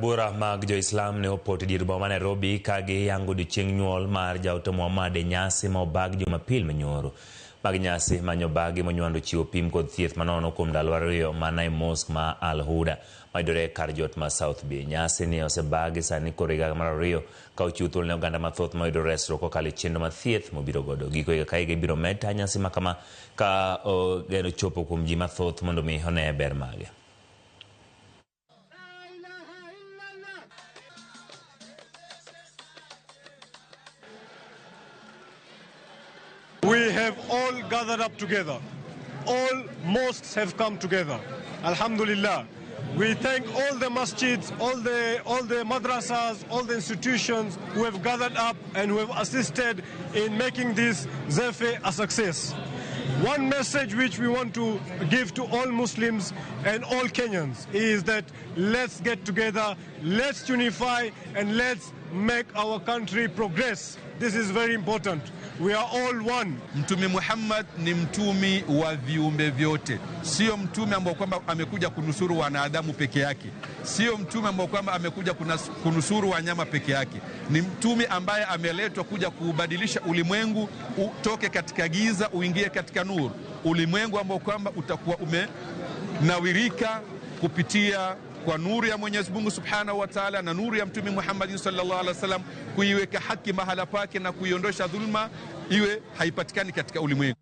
Bura mag jo Islam ne opote dir boma Nairobi kage yango di chieng nyuol mar jaote nyasi ma obag Jumapil menyoro. Mag nyasi manyo bagi monywando chiwo pim kod thieth manono kuom ndalo ariyo mana e mosque ma Al Huda maidore kar jot ma South Bay. Nyasi ni osebagi sani koriga mar ariyo ka ochiuthul ne oganda mathoth moyudo resruok kokalo chenro ma thieth mobiro godo. Giko higa ka higa ibiro med nyasi makama ka geno chopo kuom ji mathoth mondo mi one ber mage. We have all gathered up together. All mosques have come together. Alhamdulillah. We thank all the masjids, all the madrasas, all the institutions who have gathered up and who have assisted in making this Zefe a success. One message which we want to give to all Muslims and all Kenyans is that let's get together, let's unify, and let's make our country progress. This is very important. We are all one. Mtume Muhammad ni mtumi wa viumbe vyote. Sio mtume ambao kwamba amekuja kunusuru wanadamu peke yake. Sio mtume ambao kwamba amekuja kunusuru wanyama peke yake. Ni mtume ambaye ameletwa kuja kubadilisha ulimwengu utoke katika giza uingie katika nuru. Ulimwengu ambao kwamba utakuwa umenawirika kupitia kwa nuru ya Mwenyezi Mungu Subhanahu wa Ta'ala na nuru ya Mtume Muhammad sallallahu alaihi wasallam, kuiweka haki mahala pake na kuiondosha dhulma iwe haipatikani katika ulimwengu.